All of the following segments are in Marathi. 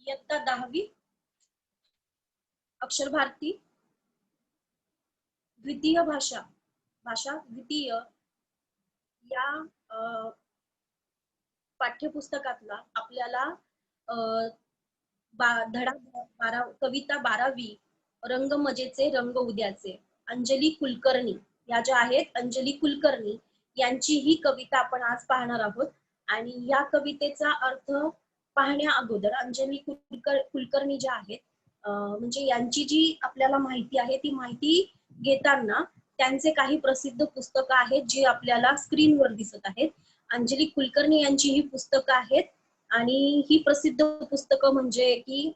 इयत्ता 10वी अक्षर भारती द्वितीय भाषा द्वितीय या पाठ्यपुस्तकातला आपल्याला धडा 12 कविता 12वी रंग मजेचे रंग उद्याचे अंजली कुलकर्णी या ज्या आहेत अंजली कुलकर्णी यांची ही कविता आपण आज पाहणार आहोत. आणि या कवितेचा अर्थ पाहण्या अगोदर अंजली कुलकर्णी ज्या आहेत म्हणजे यांची जी आपल्याला माहिती आहे ती माहिती घेताना त्यांचे काही प्रसिद्ध पुस्तकं आहेत जी आपल्याला स्क्रीनवर दिसत आहेत. अंजली कुलकर्णी यांची ही पुस्तकं आहेत आणि ही प्रसिद्ध पुस्तकं म्हणजे की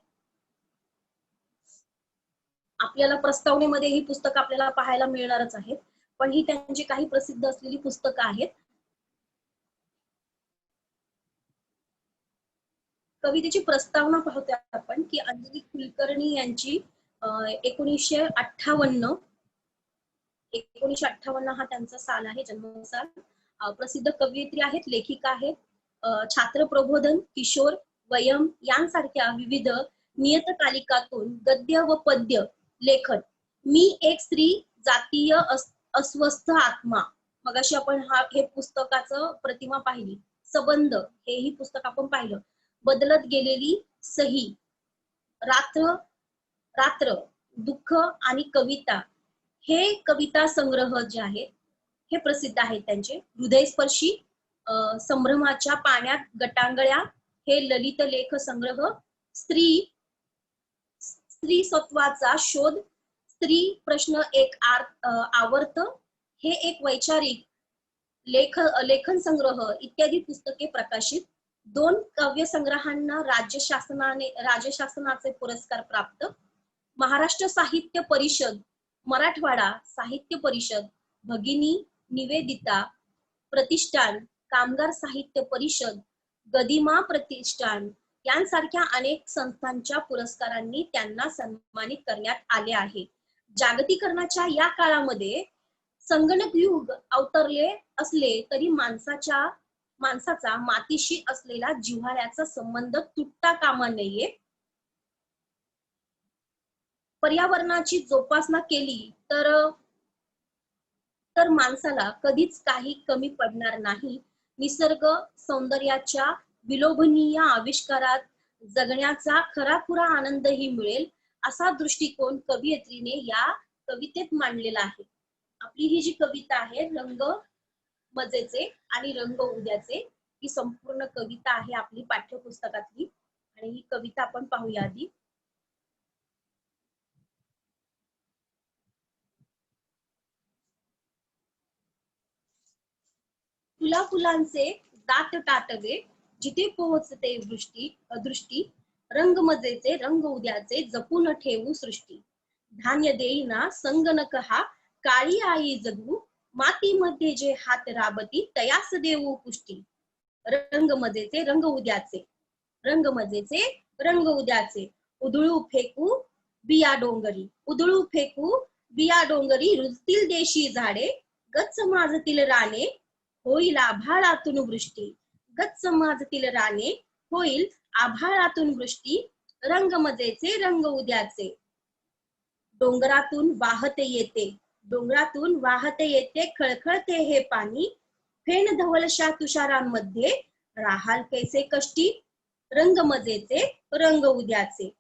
आपल्याला प्रस्तावनेमध्ये ही पुस्तकं आपल्याला पाहायला मिळणारच आहेत, पण ही त्यांची काही प्रसिद्ध असलेली पुस्तकं आहेत. कवितेची प्रस्तावना पाहतोय आपण की अंजली कुलकर्णी यांची 1958 हा त्यांचा साल आहे, जन्मसाल. प्रसिद्ध कवयित्री आहेत, लेखिका आहेत. छात्र प्रबोधन, किशोर, वयम यांसारख्या विविध नियतकालिकातून गद्य व पद्य लेखन. मी एक स्त्री, जातीय अस्वस्थ आत्मा. मगाशी आपण हे पुस्तकाचं प्रतिमा पाहिली. संबंध हेही पुस्तक आपण पाहिलं. बदलत गेलेली सही, रात्र, दुःख आणि कविता हे कविता संग्रह जे आहेत हे प्रसिद्ध आहेत त्यांचे. हृदयस्पर्शी, संभ्रमाच्या पाण्यात गटांगळ्या हे ललित लेख संग्रह. स्त्री सत्वाचा शोध, स्त्री प्रश्न एक आवर्त हे एक वैचारिक लेखन संग्रह इत्यादी पुस्तके प्रकाशित. 2 काव्य संग्रहांना राज्य शासनाचे पुरस्कार प्राप्त. महाराष्ट्र साहित्य परिषद, मराठवाडा साहित्य परिषद, भगिनी निवेदिता प्रतिष्ठान, कामगार साहित्य परिषद, गदिमा प्रतिष्ठान यांसारख्या अनेक संस्थांच्या पुरस्कारांनी त्यांना सन्मानित करण्यात आले आहे. जागतिकीकरणाच्या या काळामध्ये संगणक युग अवतरले असले तरी माणसाचा मातीशी असलेला जिव्हाळ्याचा संबंध तुटता कामा नये. पर्यावरणाची जोपासना केली तर माणसाला कधीच काही कमी पडणार नाही. निसर्ग सौंदर्याच्या विलोभनीय आविष्कारात जगण्याचा खराखुरा आनंदही मिळेल असा दृष्टिकोन कवयित्रीने या कवितेत मांडलेला आहे. आपली ही जी कविता आहे रंग मजेचे आणि रंग उद्याचे, ही संपूर्ण कविता आहे आपली पाठ्यपुस्तकातली. आणि ही कविता आपण पाहूया आधी. तुला फुलांचे दाट टाटवे, जिथे पोहोचते दृष्टी, रंग मजेचे रंग उद्याचे जपून ठेवू सृष्टी. धान्य देईना संगणक हा, काळी आई जगू, मातीमध्ये जे हात राबती तयास देऊ पुष्टी. रंग मजेचे रंग उद्याचे, रंग मजेचे रंग उद्याचे, उधळू फेकू बिया डोंगरी, उधळू फेकू बिया डोंगरी, रुजतील देशी झाडे, गच्च माजतील राने, होईल आभाळातून वृष्टी, गच्च माजतील राने, होईल आभाळातून वृष्टी. रंग मजेचे रंग उद्याचे. डोंगरातून वाहते येते खळखळते हे पाणी, फेण धवलशा तुषारांमध्ये राहाल कैसे कष्टी. रंग मजेचे रंग उद्याचे.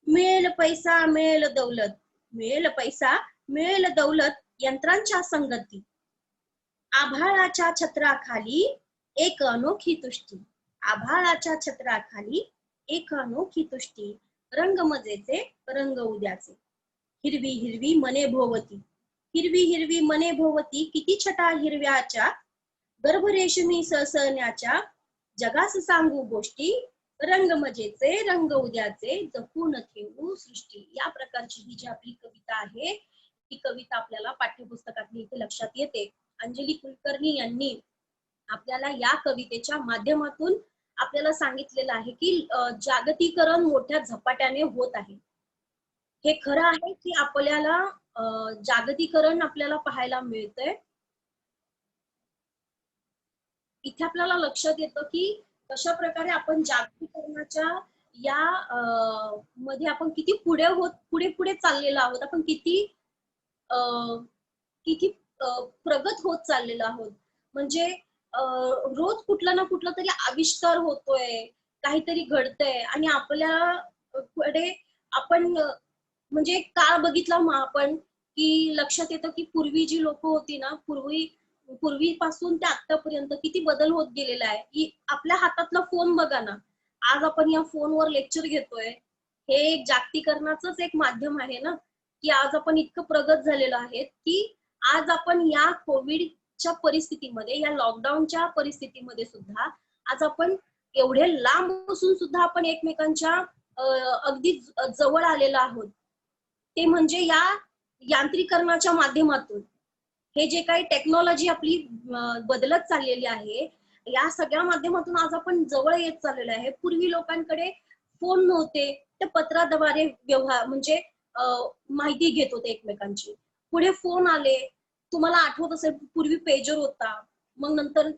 मिळेल पैसा मिळेल दौलत, मिळेल पैसा मिळेल दौलत यंत्रांच्या संगती, आभाळाच्या छत्राखाली एक अनोखी तुष्टी, आभाळाच्या छत्राखाली एक अनोखी तुष्टी. रंग मजेचे रंग उद्याचे. हिरवी हिरवी मने भोवती, हिरवी हिरवी मने भोवती, किती छटा हिरव्याच्या, गर्भरेशमी सळसळण्याच्या, जगास सांगू गोष्टी. रंग मजेचे रंग उद्याचे जपून ठेवू सृष्टी. या प्रकारची ही जी आपली कविता आहे ही कविता आपल्याला पाठ्यपुस्तकातली इथे लक्षात येते. अंजली कुलकर्णी यांनी आपल्याला या कवितेच्या माध्यमातून आपल्याला सांगितलेलं आहे की जागतिकीकरण मोठ्या झपाट्याने होत आहे. हे खरं आहे की आपल्याला जागतिकीकरण आपल्याला पाहायला मिळतंय. इथे आपल्याला लक्षात येतं की कशा प्रकारे आपण जागतिकीकरणाच्या या मध्ये आपण किती पुढे पुढे चाललेलो आहोत, आपण किती किती प्रगत होत चाललेलो आहोत. म्हणजे रोज कुठला ना कुठला तरी आविष्कार होतोय, काहीतरी घडतंय आणि आपल्या कडे आपण म्हणजे एक काळ बघितला मग आपण, की लक्षात येतं की पूर्वी जी लोक होती ना, पूर्वीपासून ते आतापर्यंत किती बदल होत गेलेला आहे. की आपल्या हातातला फोन बघा ना, आज आपण या फोनवर लेक्चर घेतोय. हे एक जागतिकीकरणाचंच एक माध्यम आहे ना, की आज आपण इतकं प्रगत झालेलो आहे की आज आपण या कोविडच्या परिस्थितीमध्ये, या लॉकडाऊनच्या परिस्थितीमध्ये सुद्धा आज आपण एवढे लांब बसून सुद्धा आपण एकमेकांच्या अगदी जवळ आलेलो आहोत. ते म्हणजे या यांत्रिकरणाच्या माध्यमातून. हे जे काही टेक्नॉलॉजी आपली बदलत चाललेली आहे, या सगळ्या माध्यमातून आज आपण जवळ येत चाललेलो आहे. पूर्वी लोकांकडे फोन नव्हते, ते पत्राद्वारे व्यवहार म्हणजे माहिती घेत होते एकमेकांची. पुढे फोन आले. तुम्हाला आठवत असेल पूर्वी पेजर होता. मग नंतर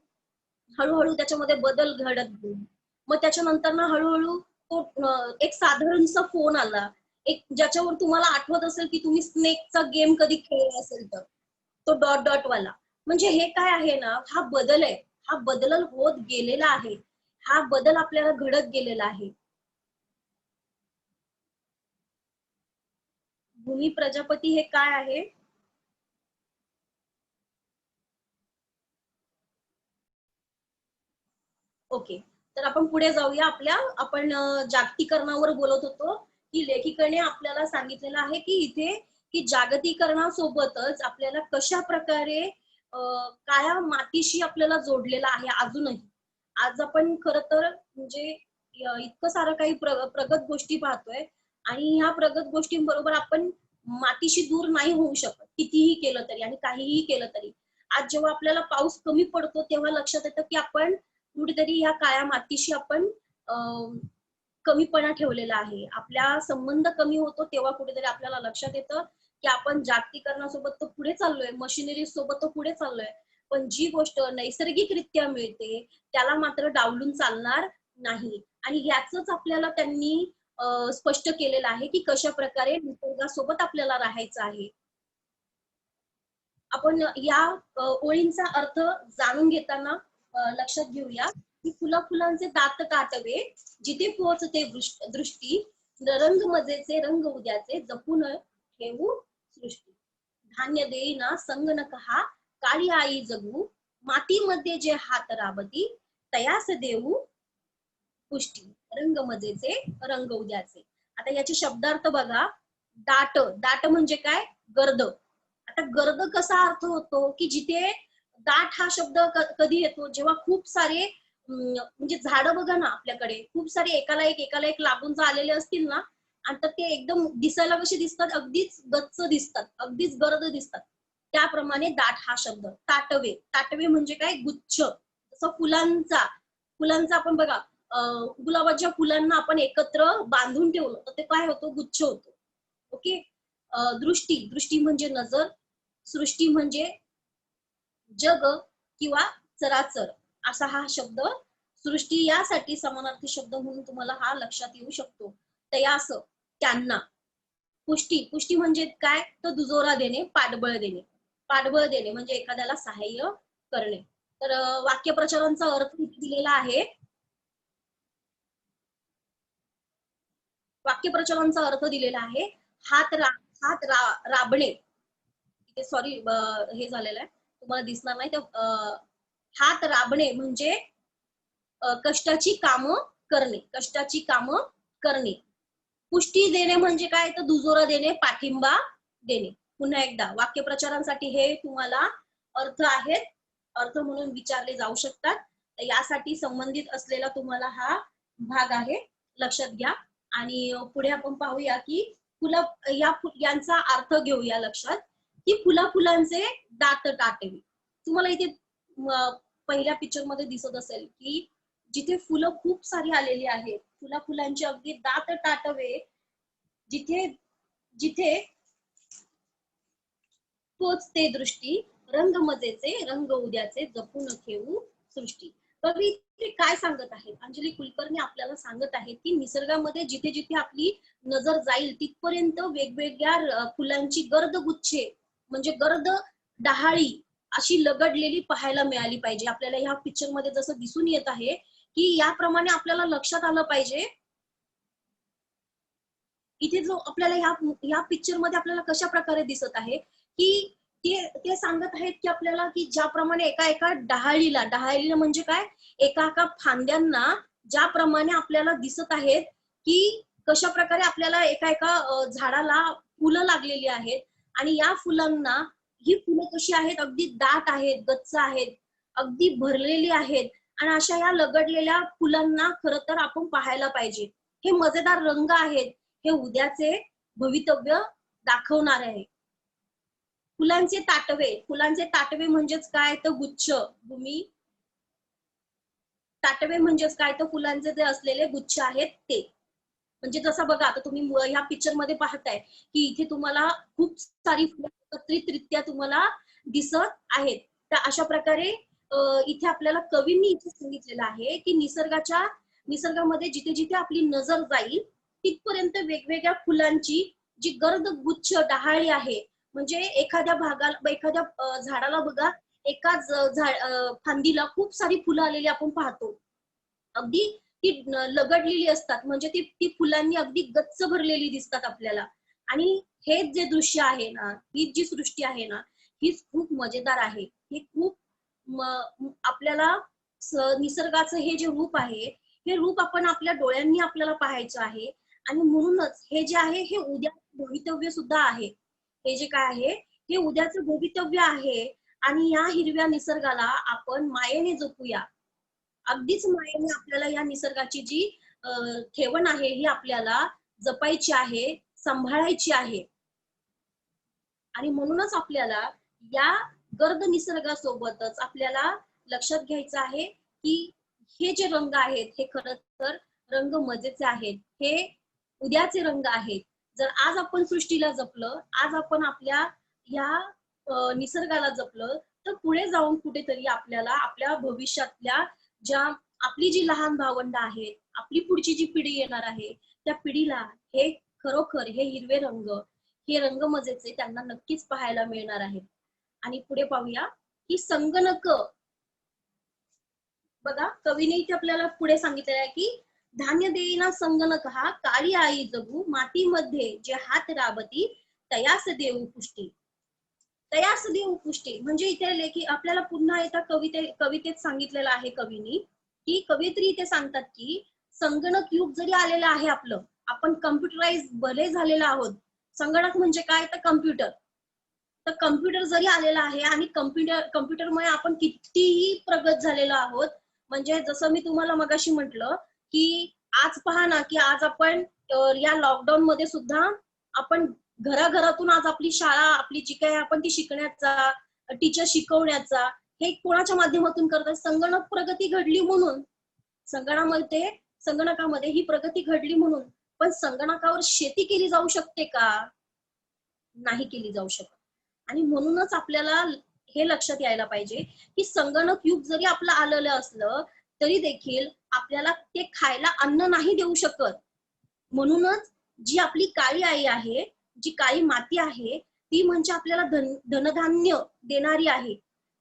हळूहळू त्याच्यामध्ये बदल घडत गेले. मग त्याच्यानंतर ना हळूहळू तो एक साधारणसा फोन आला. एक ज्याच्यावर तुम्हाला आठवत असेल की तुम्ही स्नेकचा गेम कधी खेळला असेल तर. तो डॉट डॉट वाला. म्हणजे हे काय आहे ना, हा बदल आहे. हा बदल होत गेलेला आहे. हा बदल आपल्याला घडत गेलेला आहे. भूमी प्रजापती हे काय आहे? ओके. तर आपण पुढे जाऊया. आपण जागतिकीकरणावर बोलत होतो, की लेखिकेने आपल्याला सांगितलेलं आहे की इथे की जागतिकीकरणासोबतच आपल्याला कशा प्रकारे काळ्या मातीशी आपल्याला जोडलेलं आहे अजूनही. आज आपण खरं तर म्हणजे इतकं सारं काही प्रगत गोष्टी पाहतोय आणि ह्या प्रगत गोष्टींबरोबर आपण मातीशी दूर नाही होऊ शकत, कितीही केलं तरी आणि काहीही केलं तरी. आज जेव्हा आपल्याला पाऊस कमी पडतो तेव्हा लक्षात येतं की आपण कुठेतरी या काळ्या मातीशी आपण कमीपणा ठेवलेला आहे. आपला संबंध कमी होतो तेव्हा कुठेतरी आपल्याला लक्षात येतं की आपण जागतिकीकरणासोबत तर पुढे चाललोय, मशिनरी सोबत तर पुढे चाललोय, पण जी गोष्ट नैसर्गिकरित्या मिळते त्याला मात्र डावलून चालणार नाही. आणि याचंच आपल्याला त्यांनी स्पष्ट केलेलं आहे की कशा प्रकारे निसर्गासोबत आपल्याला राहायचं आहे. आपण या ओळींचा अर्थ जाणून घेताना लक्षात घेऊया की फुलांचे दात काटवे, जिथे पोहोचते दृष्टी, रंग मजेचे रंग उद्याचे, जपून ठेवू सृष्टी. धान्य देईना संगणक हा, काळी आई जगू, मातीमध्ये जे हात राबती, तयास देऊ पुष्टी. रंग मजेचे रंग उद्याचे. आता याचे शब्दार्थ बघा. दाट, दाट म्हणजे काय? गर्द. आता गर्द कसा अर्थ होतो की जिथे दाट हा शब्द कधी येतो जेव्हा खूप सारे म्हणजे झाडं बघा ना आपल्याकडे, खूप सारे एकाला एक लागून आलेले असतील ना, आणि तर ते एकदम दिसायला कसे दिसतात, अगदीच गच्च दिसतात, अगदीच गर्द दिसतात. त्याप्रमाणे दाट हा शब्द. ताटवे, ताटवे म्हणजे काय? गुच्छ. जसं फुलांचा आपण बघा, गुलाबाच्या फुलांना आपण एकत्र बांधून ठेवलं तर ते काय होतं? गुच्छ होतो. ओके. दृष्टी, दृष्टी म्हणजे नजर. सृष्टी म्हणजे जग किंवा चराचर, असा हा शब्द सृष्टी यासाठी समानार्थी शब्द म्हणून तुम्हाला हा लक्षात येऊ शकतो. तयास, त्यांना. पुष्टी, पुष्टी म्हणजे काय? तर दुजोरा देणे, पाठबळ देणे. पाठबळ देणे म्हणजे एखाद्याला सहाय्य करणे. तर वाक्यप्रचारांचा अर्थ इथे दिलेला आहे. वाक्यप्रचारांचा अर्थ दिलेला आहे. हात रा, हात राबणे. इथे सॉरी हे झालेलं आहे, तुम्हाला दिसणार नाही. हात राबणे म्हणजे कष्टाची कामं करणे, कष्टाची कामं करणे. पुष्टी देणे म्हणजे काय? तर दुजोरा देणे, पाठिंबा देणे. पुन्हा एकदा वाक्यप्रचारांसाठी हे तुम्हाला अर्थ आहेत, अर्थ म्हणून विचारले जाऊ शकतात. तर यासाठी संबंधित असलेला तुम्हाला हा भाग आहे, लक्षात घ्या. आणि पुढे आपण पाहूया की फुलं, यांचा अर्थ घेऊया लक्षात, की फुलांचे दात टाटवी. तुम्हाला इथे पहिल्या पिक्चर मध्ये दिसत असेल की जिथे फुलं खूप सारी आलेली आहेत, फुलांचे अगदी दात टाटवे, जिथे जिथे पोचते दृष्टी, रंग मजेचे रंग उद्याचे, जपून ठेवू सृष्टी. ते काय सांगत आहेत? अंजली कुलकर्णी आपल्याला सांगत आहेत की निसर्गामध्ये जिथे जिथे आपली नजर जाईल तिथपर्यंत वेगवेगळ्या फुलांची गर्द गुच्छे म्हणजे गर्द डहाळी अशी लगडलेली पाहायला मिळाली पाहिजे. आपल्याला ह्या पिक्चर मध्ये जसं दिसून येत आहे की याप्रमाणे आपल्याला लक्षात आलं पाहिजे. इथे जो आपल्याला ह्या पिक्चर मध्ये आपल्याला कशा प्रकारे दिसत आहे की ते सांगत आहेत की आपल्याला की ज्याप्रमाणे एका एका डहाळीला म्हणजे काय, एका एका फांद्यांना ज्याप्रमाणे आपल्याला दिसत आहेत की कशा प्रकारे आपल्याला एका एका झाडाला फुलं लागलेली आहेत आणि या फुलांना ही फुलं कशी आहेत, अगदी दाट आहेत, गच्च आहेत, अगदी भरलेली आहेत आणि अशा या लगडलेल्या फुलांना खरं तर आपण पाहायला पाहिजे. हे मजेदार रंग आहेत, हे उद्याचे भवितव्य दाखवणार आहे. फुलांचे ताटवे म्हणजेच काय तर गुच्छ. भूमी ताटवे म्हणजेच काय तर फुलांचे जे असलेले गुच्छ आहेत ते. म्हणजे जसं बघा आता तुम्ही ह्या पिक्चर मध्ये पाहताय की इथे तुम्हाला खूप सारी फुलं एकत्रितरित्या तुम्हाला दिसत आहेत. तर अशा प्रकारे इथे आपल्याला कवींनी इथे सांगितलेलं आहे की निसर्गामध्ये जिथे जिथे आपली नजर जाईल तिथपर्यंत वेगवेगळ्या फुलांची जी गर्द गुच्छ डहाळी आहे, म्हणजे एखाद्या झाडाला बघा एकाच फांदीला खूप सारी फुलं आलेली आपण पाहतो, अगदी ती लगडलेली असतात, म्हणजे ती फुलांनी अगदी गच्च भरलेली दिसतात आपल्याला. आणि हेच जे दृश्य आहे ना, ही जी सृष्टी आहे ना, ही खूप मजेदार आहे. ही खूप आपल्याला निसर्गाचं हे जे रूप आहे, हे रूप आपण आपल्या डोळ्यांनी आपल्याला पाहायचं आहे. आणि म्हणूनच हे जे आहे हे उद्या भवितव्य सुद्धा आहे. हे जे काय आहे हे उद्याचं भवितव्य आहे. आणि या हिरव्या निसर्गाला आपण मायेने जपूया. अगदीच मायेने आपल्याला या निसर्गाची जी ठेवण आहे ही आपल्याला जपायची आहे, सांभाळायची आहे. आणि म्हणूनच आपल्याला या गर्द निसर्गासोबतच आपल्याला लक्षात घ्यायचं आहे की हे जे रंग आहेत हे खरं तर रंग मजेचे आहेत, हे उद्याचे रंग आहेत. जर आज आपण सृष्टीला जपलं, आज आपण आपल्या या निसर्गाला जपलं, तर पुढे जाऊन कुठेतरी आपल्याला आपल्या भविष्यातल्या ज्या आपली जी लहान भावंड आहेत, आपली पुढची जी पिढी येणार आहे, त्या पिढीला हे खरोखर हे हिरवे रंग, हे रंग मजेचे त्यांना नक्कीच पाहायला मिळणार आहे. आणि पुढे पाहूया की संगणक बघा, कवीने इथे आपल्याला पुढे सांगितलेलं आहे की धान्य देईना संगणक हा, काळी आई जगू मातीमध्ये जे हात राबती, तयास देऊ पुष्टी. तयास देऊ पुष्टी म्हणजे इथे लेखी आपल्याला पुन्हा एकदा कवितेत सांगितलेलं आहे कवीनी की कवयित्री इथे सांगतात की संगणक युग जरी आलेलं आहे आपलं, आपण कम्प्युटराइज भले झालेलो आहोत. संगणक म्हणजे काय तर कम्प्युटर. तर कम्प्युटर जरी आलेला आहे आणि कम्प्युटरमुळे आपण कितीही प्रगत झालेलो आहोत. म्हणजे जसं मी तुम्हाला मगाशी म्हटलं की आज पहा ना की आज आपण या लॉकडाऊन मध्ये सुद्धा आपण घराघरातून आज आपली शाळा, आपली जी काही आपण ती शिकण्याचा, टीचर शिकवण्याचा, हे कोणाच्या माध्यमातून करतात? संगणक प्रगती घडली म्हणून. संगणकामध्ये ही प्रगती घडली म्हणून. पण संगणकावर शेती केली जाऊ शकते का? नाही केली जाऊ शकत. आणि म्हणूनच आपल्याला हे लक्षात यायला पाहिजे की संगणक युग जरी आपलं आलेलं असलं तरी देखील आपल्याला ते खायला अन्न नाही देऊ शकत. म्हणूनच जी आपली काळी आई आहे, जी काळी माती आहे, ती म्हणजे आपल्याला धनधान्य देणारी आहे.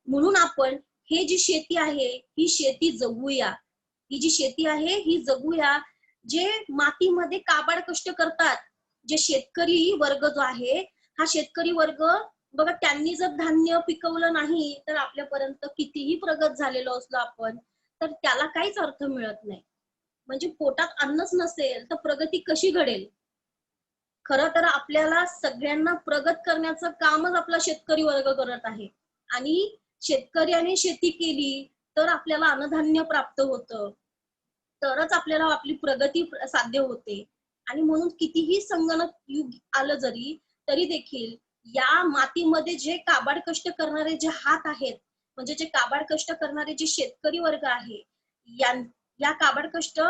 म्हणून आपण हे जी शेती आहे ही शेती जगूया. ही जी शेती आहे ही जगूया. जे मातीमध्ये काबाड कष्ट करतात, जे शेतकरी वर्ग जो आहे, हा शेतकरी वर्ग बघा, त्यांनी जर धान्य पिकवलं नाही तर आपल्यापर्यंत कितीही प्रगत झालेलो असलो आपण, तर त्याला काहीच अर्थ मिळत नाही. म्हणजे पोटात अन्नच नसेल तर प्रगती कशी घडेल? खरं तर आपल्याला सगळ्यांना प्रगत करण्याचं कामच आपला शेतकरी वर्ग करत आहे. आणि शेतकऱ्याने शेती केली तर आपल्याला अन्नधान्य प्राप्त होतं, तरच आपल्याला आपली प्रगती साध्य होते. आणि म्हणून कितीही संगणक युग आलं जरी तरी देखील या मातीमध्ये जे काबाड कष्ट करणारे जे हात आहेत, म्हणजे जे काबाड कष्ट करणारे जे शेतकरी वर्ग आहे, या काबाड कष्ट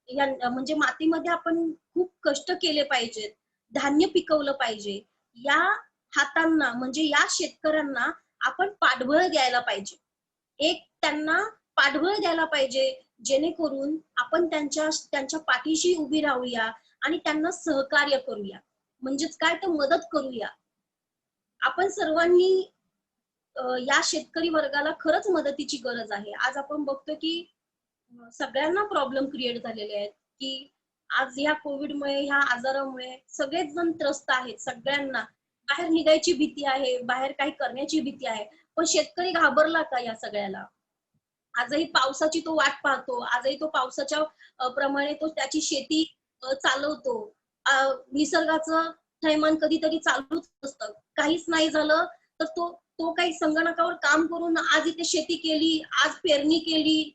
म्हणजे मातीमध्ये आपण खूप कष्ट केले पाहिजेत, धान्य पिकवलं पाहिजे. या हातांना म्हणजे या शेतकऱ्यांना आपण पाठबळ द्यायला पाहिजे. एक त्यांना पाठबळ द्यायला पाहिजे, जेणेकरून आपण त्यांच्या पाठीशी उभी राहूया आणि त्यांना सहकार्य करूया. म्हणजेच काय, तर मदत करूया. आपण सर्वांनी या शेतकरी वर्गाला खरंच मदतीची गरज आहे. आज आपण बघतो की सगळ्यांना प्रॉब्लेम क्रिएट झालेले आहेत, की आज या कोविडमुळे, ह्या आजारामुळे सगळेच जण त्रस्त आहेत. सगळ्यांना बाहेर निघायची भीती आहे, बाहेर काही करण्याची भीती आहे. पण शेतकरी घाबरला का या सगळ्याला? आजही पावसाची तो वाट पाहतो. आजही तो पावसाच्या प्रमाणे तो त्याची शेती चालवतो. निसर्गाचं थैमान कधीतरी चालूच असतं. काहीच नाही झालं तर तो तो काही संगणकावर काम करून आज इथे शेती केली, आज पेरणी केली,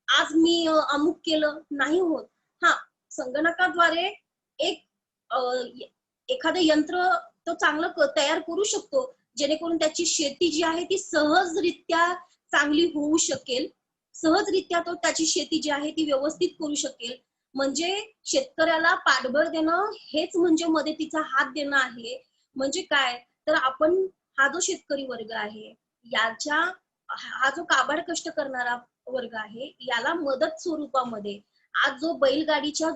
आज मी अमुक केलं, नाही होत. हा, संगणकाद्वारे एक अ, एखादं यंत्र तो चांगलं तयार करू शकतो, जेणेकरून त्याची शेती जी आहे ती सहजरित्या चांगली होऊ शकेल. सहजरित्या तो त्याची शेती जी आहे ती व्यवस्थित करू शकेल. म्हणजे शेतकऱ्याला पाठबळ देणं हेच म्हणजे मदतीचा हात देणं आहे. म्हणजे काय, तर आपण हा जो शेतकरी वर्ग आहे, याच्या हा जो काबाड कष्ट करणारा वर्ग आहे, याला मदत स्वरूपामध्ये आज जो बैलगाडीच्या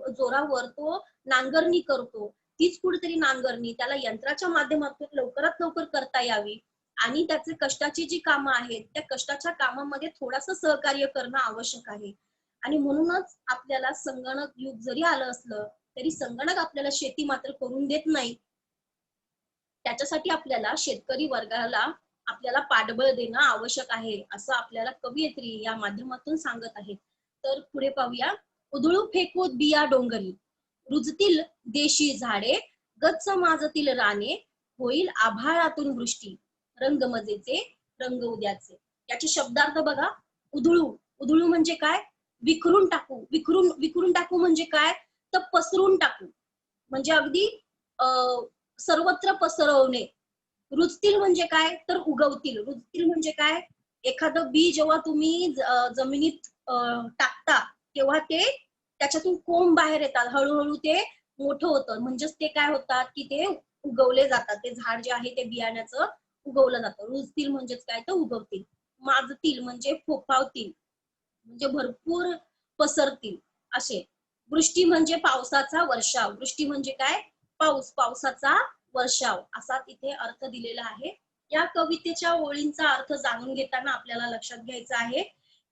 जोरावर तो नांगरणी करतो, तीच कुठेतरी नांगरणी त्याला यंत्राच्या माध्यमातून लवकरात लवकर करता यावी आणि त्याचे कष्टाची जी कामं आहेत, त्या कष्टाच्या कामामध्ये थोडंसं सहकार्य करणं आवश्यक आहे. आणि म्हणूनच आपल्याला संगणक युग जरी आलं असलं, तरी संगणक आपल्याला शेती मात्र करून देत नाही. त्याच्यासाठी आपल्याला शेतकरी वर्गाला आपल्याला पाठबळ देणं आवश्यक आहे, असं आपल्याला कवयित्री या माध्यमातून सांगत आहेत. तर पुढे पाहूया. उधळू फेकूत बिया डोंगरी, रुजतील देशी झाडे, गच्च माजतील राने, होईल आभाळातून वृष्टी, रंग मजेचे, रंग उद्याचे. याचे शब्दार्थ बघा. उधळू, उधळू म्हणजे काय, विखरून टाकू. विखरून विखरून टाकू म्हणजे काय, तर पसरून टाकू. म्हणजे अगदी सर्वत्र पसरवणे. रुजतील म्हणजे काय, तर उगवतील. रुजतील म्हणजे काय, एखादं बी जेव्हा तुम्ही जमिनीत टाकता, तेव्हा ते त्याच्यातून कोंब बाहेर येतात. हळूहळू ते मोठं होतं. म्हणजेच ते काय होतात, की ते उगवले जातात. ते झाड जे आहे ते बियाण्याचं उगवलं जातं. रुजतील म्हणजेच काय, तर उगवतील. माजतील म्हणजे फोफावतील, म्हणजे भरपूर पसरतील असे. वृष्टी म्हणजे पावसाचा वर्षाव. वृष्टी म्हणजे काय, पाऊस, पावसाचा वर्षाव असा तिथे अर्थ दिलेला आहे. या कवितेच्या ओळींचा अर्थ जाणून घेताना आपल्याला लक्षात घ्यायचं आहे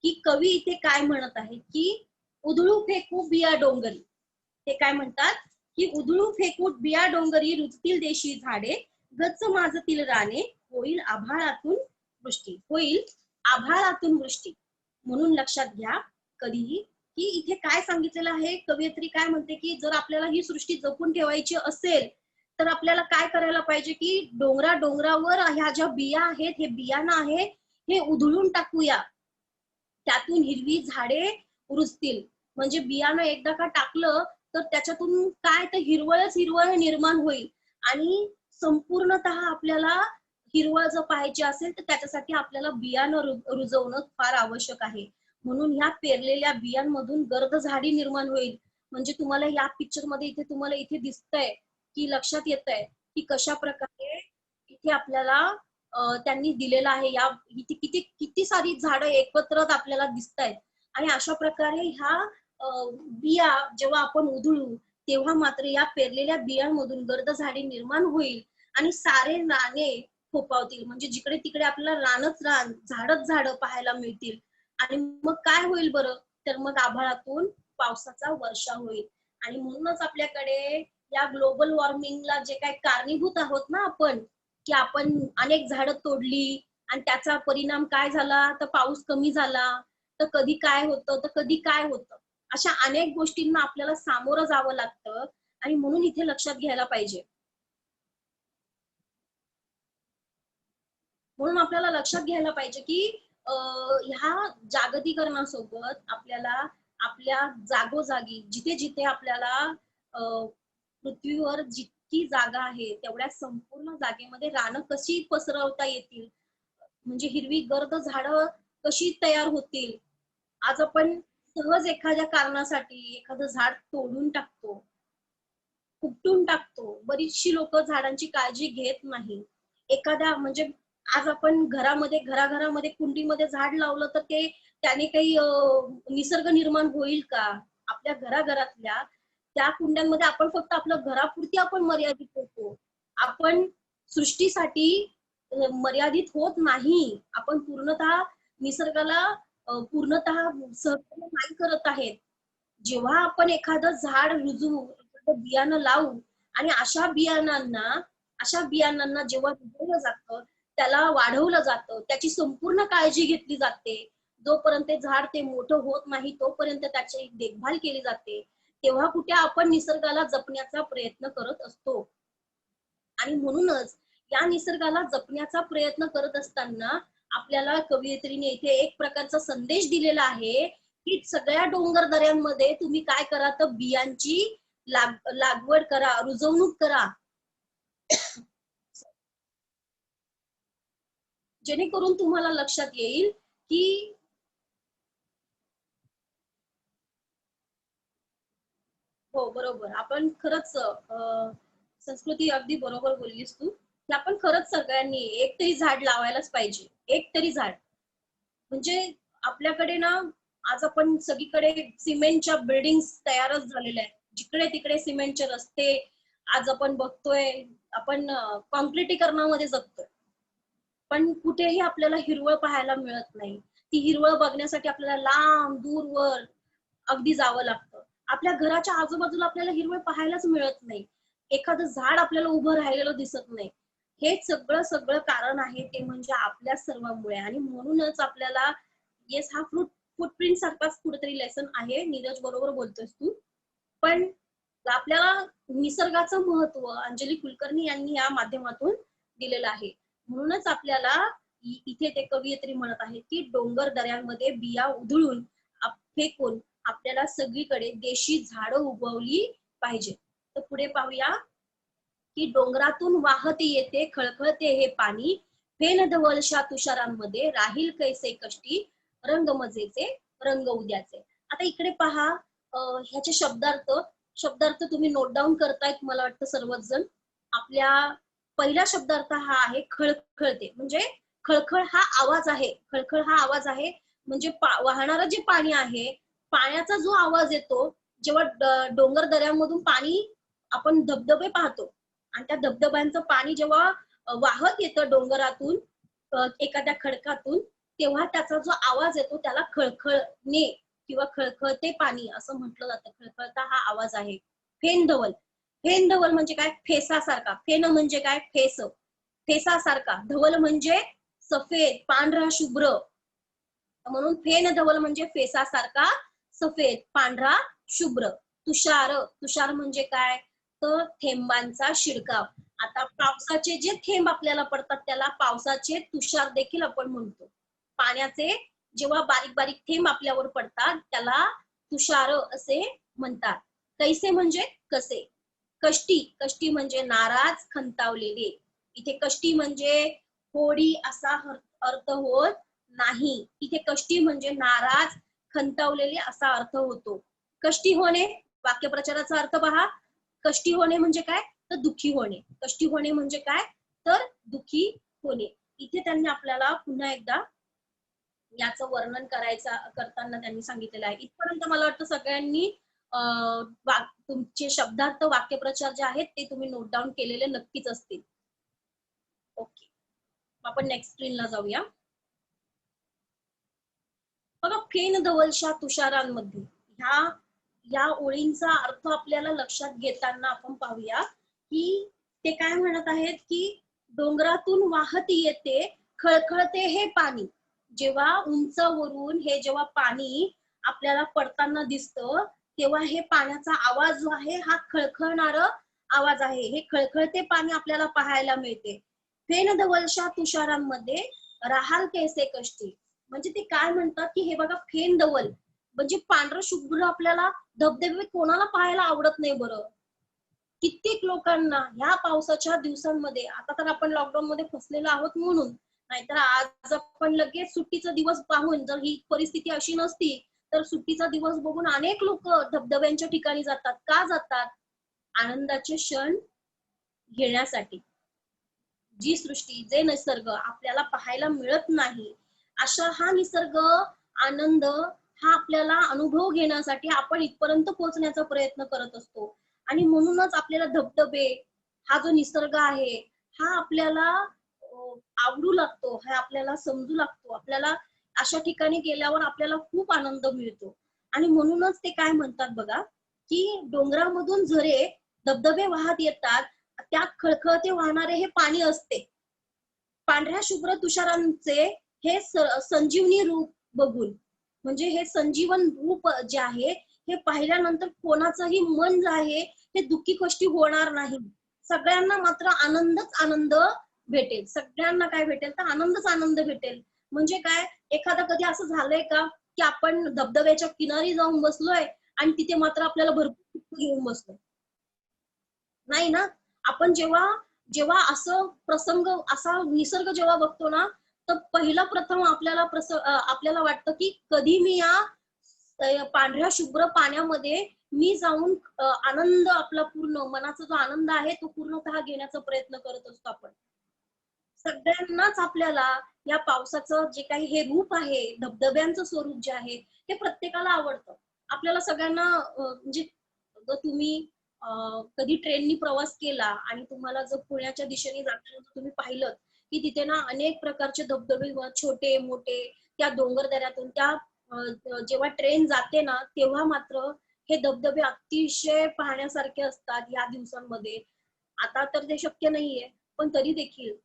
की कवी इथे काय म्हणत आहे, की उधळू फेकू बिया डोंगरी. ते काय म्हणतात, की उधळू फेकू बिया डोंगरी, रुजतील देशी झाडे, गच्च माजतील राने, होईल आभाळातून वृष्टी. होईल आभाळातून वृष्टी. म्हणून लक्षात घ्या कधीही, की इथे काय सांगितलेलं आहे, कवयित्री काय म्हणते, की जर आपल्याला ही सृष्टी जपून ठेवायची असेल तर आपल्याला काय करायला पाहिजे, की डोंगरावर ह्या ज्या बिया आहेत, हे बियाणं आहे, हे उधळून टाकूया. त्यातून हिरवी झाडे रुजतील. म्हणजे बियाणं एकदा का टाकलं तर त्याच्यातून काय, तर हिरवळ निर्माण होईल. आणि संपूर्णतः आपल्याला हिरवळ जर पाहायची असेल तर त्याच्यासाठी आपल्याला बियाणं रुजवणं फार आवश्यक आहे. म्हणून ह्या पेरलेल्या बियांमधून गर्द झाडी निर्माण होईल. म्हणजे तुम्हाला या पिक्चर मध्ये इथे तुम्हाला इथे दिसतंय, की लक्षात येतंय, की कशा प्रकारे इथे आपल्याला त्यांनी दिलेलं आहे. या इथे किती किती सारी झाडं एकत्र आपल्याला दिसतायत. आणि अशा प्रकारे ह्या बिया जेव्हा आपण उधळू, तेव्हा मात्र या पेरलेल्या बियांमधून गर्द झाडे निर्माण होईल आणि सारे राने फोपावतील. म्हणजे जिकडे तिकडे आपल्याला रानच रान, झाडच झाड पाहायला मिळतील. आणि मग काय होईल बरं, तर मग आभाळातून पावसाचा वर्षा होईल. आणि म्हणूनच आपल्याकडे या ग्लोबल वॉर्मिंगला जे काही कारणीभूत आहोत ना आपण, की आपण अनेक झाडं तोडली आणि त्याचा परिणाम काय झाला, तर पाऊस कमी झाला, तर कधी काय होतं, तर कधी काय होतं. अशा अनेक गोष्टींना आपल्याला सामोरं जावं लागतं. आणि म्हणून इथे लक्षात घ्यायला पाहिजे. म्हणून आपल्याला लक्षात घ्यायला पाहिजे, की ह्या जागतिकरणासोबत आपल्याला आपल्या जागोजागी जिथे जिथे आपल्याला पृथ्वीवर जितकी जागा आहे तेवढ्या संपूर्ण जागेमध्ये रानं कशी पसरवता येतील, म्हणजे हिरवी गर्द झाडं कशी तयार होतील. आज आपण सहज एखाद्या कारणासाठी एखादं झाड तोडून टाकतो, उपटून टाकतो. बरीचशी लोक झाडांची काळजी घेत नाही. एखाद्या म्हणजे आज आपण घरामध्ये घराघरामध्ये कुंडीमध्ये झाड लावलं तर ते त्याने काही निसर्ग निर्माण होईल का? आपल्या घराघरातल्या त्या कुंड्यांमध्ये आपण फक्त आपल्या घरापुरती आपण मर्यादित होतो. आपण सृष्टीसाठी मर्यादित होत नाही. आपण पूर्णतः निसर्गाला पूर्णतः सहकार्य नाही करत आहेत. जेव्हा आपण एखादं झाड रुजवू, एखादं बियाणं लावू आणि अशा बियाणांना जेव्हा रुजवलं जातं, त्याला वाढवलं जातं, त्याची संपूर्ण काळजी घेतली जाते. जोपर्यंत ते झाड ते मोठं होत नाही तोपर्यंत त्याची देखभाल केली जाते. तेव्हा कुठे आपण निसर्गाला जपण्याचा प्रयत्न करत असतो. आणि म्हणूनच या निसर्गाला जपण्याचा प्रयत्न करत असताना आपल्याला कवयित्रीने इथे एक प्रकारचा संदेश दिलेला आहे की सगळ्या डोंगर दऱ्यांमध्ये तुम्ही काय करा, तर बियांची लागवड करा, रुजवणूक करा, जेणेकरून तुम्हाला लक्षात येईल की हो बरोबर. आपण खरंच संस्कृती अगदी बरोबर बोललीस तू की आपण खरंच सगळ्यांनी एक तरी झाड लावायलाच पाहिजे. एक तरी झाड म्हणजे आपल्याकडे ना आज आपण सगळीकडे सिमेंटच्या बिल्डिंग तयारच झालेल्या आहेत. जिकडे तिकडे सिमेंटचे रस्ते आज आपण बघतोय. आपण कॉन्क्रिटीकरणामध्ये जगतोय. पण कुठेही आपल्याला हिरवळ पाहायला मिळत नाही. ती हिरवळ बघण्यासाठी आपल्याला लांब दूरवर अगदी जावं लागतं. आपल्या घराच्या आजूबाजूला आपल्याला हिरवळ पाहायलाच मिळत नाही. एखादं झाड आपल्याला उभं राहिलेलं दिसत नाही. हे सगळं सगळं कारण आहे ते म्हणजे आपल्या सर्वांमुळे आणि म्हणूनच आपल्याला येस हा फुटप्रिंट सारखाच कुठेतरी लेसन आहे. नीरज बरोबर बोलतोयस तू. पण आपल्याला निसर्गाचं महत्व अंजली कुलकर्णी यांनी या माध्यमातून दिलेलं आहे. म्हणूनच आपल्याला इथे ते कवयित्री म्हणत आहेत की डोंगर दऱ्यांमध्ये बिया उधळून फेकून आपल्याला सगळीकडे देशी झाडं उगवली पाहिजे. तर पुढे पाहूया की डोंगरातून वाहत येते खळखळते हे पाणी, फेन धवलशा तुषारांमध्ये राहील कैसे कष्टी, रंग मजेचे रंग उद्याचे. आता इकडे पहा, ह्याचे शब्दार्थ तुम्ही नोट डाऊन करतायत मला वाटतं सर्वच जण. आपल्या पहिला शब्दार्थ हा आहे खळखळते. म्हणजे खळखळ हा आवाज आहे. खळखळ हा आवाज आहे म्हणजे वाहणारं जे पाणी आहे, पाण्याचा जो आवाज येतो जेव्हा डोंगर दऱ्यांमधून पाणी आपण धबधबे पाहतो आणि त्या धबधब्यांचं पाणी जेव्हा वाहत येतं डोंगरातून एखाद्या खडकातून, तेव्हा त्याचा जो आवाज येतो त्याला खळखळणे किंवा खळखळते पाणी असं म्हटलं जातं. खळखळता हा आवाज आहे. फेनधवल. फेनधवल म्हणजे काय? फेसासारखा. फेन म्हणजे काय? फेस. फेसासारखा. धवल म्हणजे सफेद, पांढरा, शुभ्र. म्हणून फेन धवल म्हणजे फेसासारखा सफेद, पांढरा, शुभ्र. तुषार. तुषार म्हणजे काय? तर थेंबांचा शिडकाव. आता पावसाचे जे थेंब आपल्याला पडतात त्याला पावसाचे तुषार देखील आपण म्हणतो. पाण्याचे जेव्हा बारीक बारीक थेंब आपल्यावर पडतात त्याला तुषार असे म्हणतात. कैसे म्हणजे कसे. कष्टी. कष्टी म्हणजे नाराज, खंतावलेले. इथे कष्टी म्हणजे होडी असा अर्थ होत नाही. इथे कष्टी म्हणजे नाराज, खंतावलेले असा अर्थ होतो. कष्टी होणे, वाक्यप्रचाराचा अर्थ पहा. कष्टी होणे म्हणजे काय? तर दुःखी होणे. कष्टी होणे म्हणजे काय? तर दुःखी होणे. इथे त्यांनी आपल्याला पुन्हा एकदा याचं वर्णन करताना त्यांनी सांगितलेलं आहे. इथपर्यंत मला वाटतं सगळ्यांनी तुमचे शब्दार्थ वाक्यप्रचार जे आहेत ते तुम्ही नोट डाऊन केलेले नक्कीच असतील. ओके, आपण नेक्स्ट स्क्रीनला जाऊया. बघा, फेन धवलशा तुषारांमध्ये या ओळींचा अर्थ आपल्याला लक्षात घेताना आपण पाहूया की ते काय म्हणत आहेत की डोंगरातून वाहत येते खळखळते हे पाणी. जेव्हा उंचावरून हे जेव्हा पाणी आपल्याला पडताना दिसतं तेव्हा हे पाण्याचा आवाज जो आहे हा खळखळणारा आवाज आहे. हे खळखळते पाणी आपल्याला पाहायला मिळते. फेन धवलशा तुषारांमध्ये राहाल कैसे कष्टी. म्हणजे ते काय म्हणतात की हे बघा, फेन धवल म्हणजे पांढरं शुभ्र आपल्याला धबधबे कोणाला पाहायला आवडत नाही बरं. कित्येक लोकांना ह्या पावसाच्या दिवसांमध्ये, आता तर आपण लॉकडाऊन मध्ये फसलेलो आहोत म्हणून, नाहीतर आज आपण लगेच सुट्टीचा दिवस पाहून, जर ही परिस्थिती अशी नसती तर सुट्टीचा दिवस बघून अनेक लोक धबधब्यांच्या ठिकाणी जातात. का जातात? आनंदाचे क्षण घेण्यासाठी. जी सृष्टी, जे निसर्ग आपल्याला पाहायला मिळत नाही, अशा हा निसर्ग आनंद हा आपल्याला अनुभव घेण्यासाठी आपण इथपर्यंत पोहोचण्याचा प्रयत्न करत असतो. आणि म्हणूनच आपल्याला धबधबे हा जो निसर्ग आहे हा आपल्याला आवडू लागतो, हा आपल्याला समजू लागतो. आपल्याला अशा ठिकाणी गेल्यावर आपल्याला खूप आनंद मिळतो. आणि म्हणूनच ते काय म्हणतात बघा, की डोंगरामधून झरे धबधबे वाहत येतात, त्यात खळखळते वाहणारे हे पाणी असते. पांढऱ्या शुभ्र तुषारांचे हे संजीवनी रूप बघून, म्हणजे हे संजीवन रूप जे आहे हे पाहिल्यानंतर कोणाचंही मन जे आहे हे दुःखी कष्टी होणार नाही. सगळ्यांना मात्र आनंदच आनंद भेटेल. सगळ्यांना काय भेटेल तर आनंदच आनंद भेटेल. म्हणजे काय, एखादा कधी असं झालंय का की आपण धबधब्याच्या किनारी जाऊन बसलोय आणि तिथे मात्र आपल्याला भरपूर दुःख घेऊन बसलोय? नाही ना. आपण जेव्हा जेव्हा असं प्रसंग, असा निसर्ग जेव्हा बघतो ना, तर पहिला प्रथम आपल्याला वाटतं की कधी मी या पांढऱ्या शुभ्र पाण्यामध्ये मी जाऊन आनंद, आपला पूर्ण मनाचा जो आनंद आहे तो पूर्णतः घेण्याचा प्रयत्न करत असतो आपण. सगळ्यांनाच आपल्याला या पावसाचं जे काही हे रूप आहे, धबधब्यांचं स्वरूप जे आहे ते प्रत्येकाला आवडतं. आपल्याला सगळ्यांना म्हणजे जर तुम्ही कधी ट्रेननी प्रवास केला आणि तुम्हाला जर पुण्याच्या दिशेने जाताना तुम्ही पाहिलं की तिथे ना अनेक प्रकारचे धबधबे, छोटे मोठे, त्या डोंगरदऱ्यातून त्या जेव्हा ट्रेन जाते ना तेव्हा मात्र हे धबधबे अतिशय पाहण्यासारखे असतात या दिवसांमध्ये. आता तर ते शक्य नाहीये, पण तरी देखील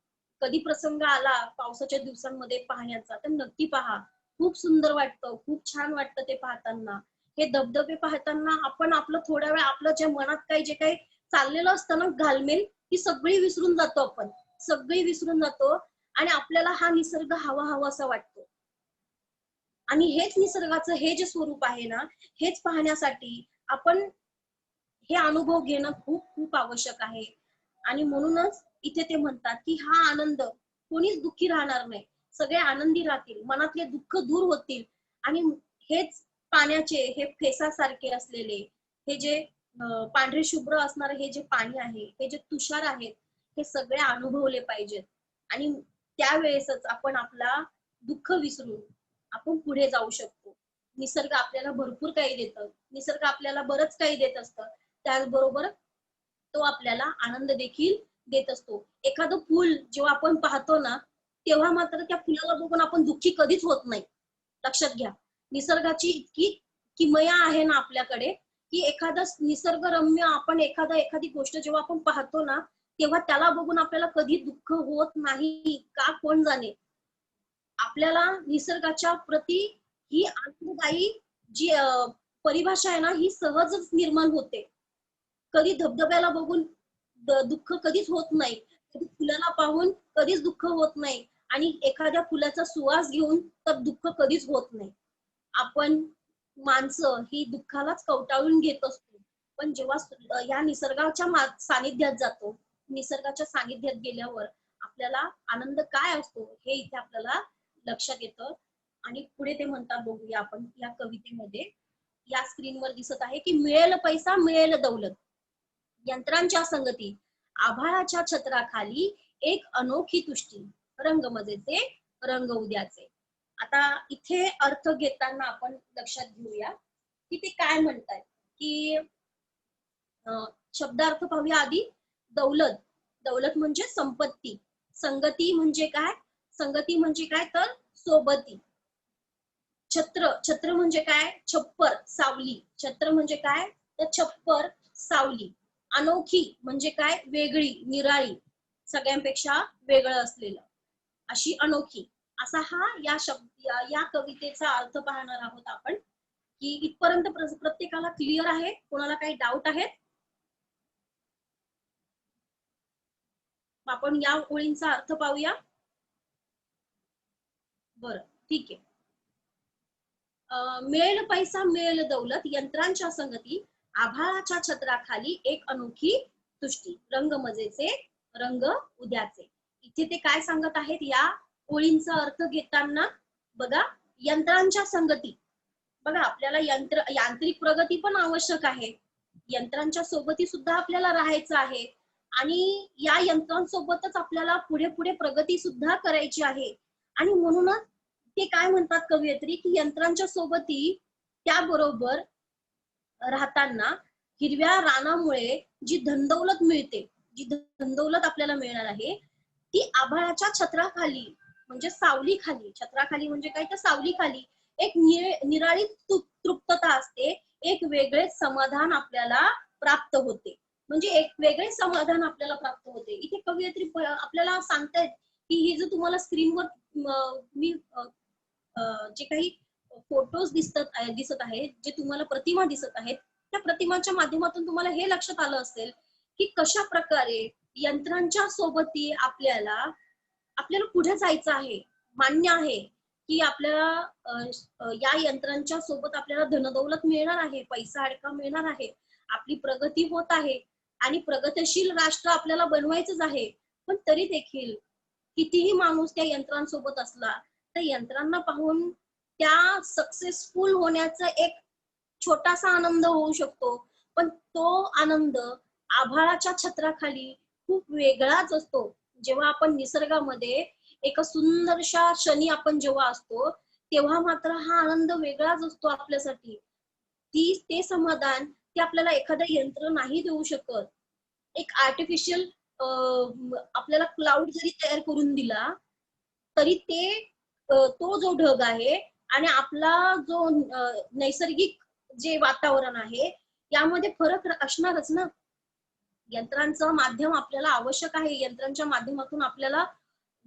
कधी प्रसंग आला पावसाच्या दिवसांमध्ये पाहण्याचा तर नक्की पहा. खूप सुंदर वाटतं, खूप छान वाटतं ते पाहताना. हे धबधबे पाहताना आपण आपलं थोड्या वेळ आपलं जे मनात काही जे काही चाललेलं असतं ना घालमेल, ती सगळी विसरून जातो आपण. सगळी विसरून जातो आणि आपल्याला हा निसर्ग हवा हवासा वाटतो. आणि हेच निसर्गाचं हे जे स्वरूप आहे ना, हेच पाहण्यासाठी आपण हे अनुभव घेणं खूप खूप आवश्यक आहे. आणि म्हणूनच इथे ते म्हणतात की हा आनंद, कोणीच दुःखी राहणार नाही, सगळे आनंदी राहतील, मनातले दुःख दूर होतील. आणि हेच पाण्याचे हे फेसासारखे असलेले हे जे पांढरे शुभ्र असणारे हे जे पाणी आहे, हे जे तुषार आहेत, हे सगळे अनुभवले पाहिजेत. आणि त्यावेळेसच आपण आपला दुःख विसरून आपण पुढे जाऊ शकतो. निसर्ग आपल्याला भरपूर काही देतं, निसर्ग आपल्याला बरंच काही देत असतं. त्याचबरोबर तो आपल्याला आनंद देखील देत असतो. एखादं फूल जेव्हा आपण पाहतो ना, तेव्हा मात्र त्या फुलाला बघून आपण दुःखी कधीच होत नाही. लक्षात घ्या. निसर्गाची इतकी किमया आहे ना आपल्याकडे, की एखादा निसर्गरम्य आपण एखादी गोष्ट जेव्हा आपण पाहतो ना, तेव्हा त्याला बघून आपल्याला कधी दुःख होत नाही. का कोण जाणे? आपल्याला निसर्गाच्या प्रती ही आनंददायी जी परिभाषा आहे ना, ही सहजच निर्माण होते. कधी धबधब्याला बघून दुःख कधीच होत नाही. कधी फुलाला पाहून कधीच दुःख होत नाही. आणि एखाद्या फुलाचा सुवास घेऊन तर दुःख कधीच होत नाही. आपण माणसं ही दुःखालाच कवटाळून घेत असतो. पण जेव्हा या निसर्गाच्या सानिध्यात जातो, निसर्गाच्या सानिध्यात गेल्यावर आपल्याला आनंद काय असतो हे इथे आपल्याला लक्षात येतं. आणि पुढे ते म्हणतात, बघूया आपण या कवितेमध्ये. या स्क्रीनवर दिसत आहे की मिळेल पैसा मिळेल दौलत, यंत्रांच्या संगती, आभाळाच्या छत्राखाली एक अनोखी तुष्टी, रंग मजेचे रंग उद्याचे. आता इथे अर्थ घेताना आपण लक्षात घेऊया की ते काय म्हणतात. की शब्दार्थ पाहूया आधी. दौलत, दौलत म्हणजे संपत्ती. संगती म्हणजे काय? संगती म्हणजे काय तर सोबती. छत्र, छत्र म्हणजे काय? छप्पर, सावली. छत्र म्हणजे काय तर छप्पर, सावली. अनोखी म्हणजे काय? वेगळी, निराळी, सगळ्यांपेक्षा वेगळं असलेलं, अशी अनोखी. असा हा या कवितेचा अर्थ पाहणार आहोत आपण. की इथपर्यंत प्रत्येकाला क्लिअर आहे? कोणाला काही डाऊट आहे? आपण या ओळींचा अर्थ पाहूया. बरं, ठीक आहे. मिळेल पैसा मिळेल दौलत, यंत्रांच्या संगती, आभाळाच्या छत्राखाली एक अनोखी तुष्टी, रंग मजेचे रंग उद्याचे. इथे ते काय सांगत आहेत या ओळींचा अर्थ घेताना? बघा, यंत्रांच्या संगती. बघा, आपल्याला यांत्रिक प्रगती पण आवश्यक आहे. यंत्रांच्या सोबती सुद्धा आपल्याला राहायचं आहे. आणि या यंत्रांसोबतच आपल्याला पुढे पुढे प्रगती सुद्धा करायची आहे. आणि म्हणूनच ते काय म्हणतात कवयित्री की यंत्रांच्या सोबती त्याबरोबर राहताना हिरव्या रानामुळे जी धनदौलत मिळते, जी धनदौलत आपल्याला मिळणार आहे ती आभाळाच्या छत्राखाली म्हणजे सावलीखाली, छत्राखाली म्हणजे काय तर सावलीखाली एक निराळी तृप्तता असते, एक वेगळेच समाधान आपल्याला प्राप्त होते. म्हणजे एक वेगळे समाधान आपल्याला प्राप्त होते. इथे कवयित्री आपल्याला सांगतायत की हे जो तुम्हाला स्क्रीनवर मी जे काही फोटोज दिसत आहेत, जे तुम्हाला प्रतिमा दिसत आहेत, त्या प्रतिमांच्या माध्यमातून तुम्हाला हे लक्षात आलं असेल की कशा प्रकारे यंत्रांच्या सोबती आपल्याला पुढे जायचं आहे. मान्य आहे की आपल्याला या यंत्रांच्या सोबत आपल्याला धनदौलत मिळणार आहे, पैसा अडका मिळणार आहे, आपली प्रगती होत आहे आणि प्रगतिशील राष्ट्र आपल्याला बनवायचंच आहे. पण तरी देखील कितीही माणूस त्या यंत्रांसोबत असला तर यंत्रांना पाहून त्या सक्सेसफुल होण्याचा एक छोटासा आनंद होऊ शकतो, पण तो आनंद आभाळाच्या छत्राखाली खूप वेगळाच असतो. जेव्हा आपण निसर्गामध्ये एका सुंदरशा क्षणी आपण जेव्हा असतो तेव्हा मात्र हा आनंद वेगळाच असतो आपल्यासाठी. ते समाधान ते आपल्याला एखादं यंत्र नाही देऊ शकत. एक आर्टिफिशियल आपल्याला क्लाउड जरी तयार करून दिला तरी तो जो ढग आहे आणि आपला जो नैसर्गिक जे वातावरण आहे यामध्ये फरक असणारच ना. यंत्रांचं माध्यम आपल्याला आवश्यक आहे, यंत्रांच्या माध्यमातून आपल्याला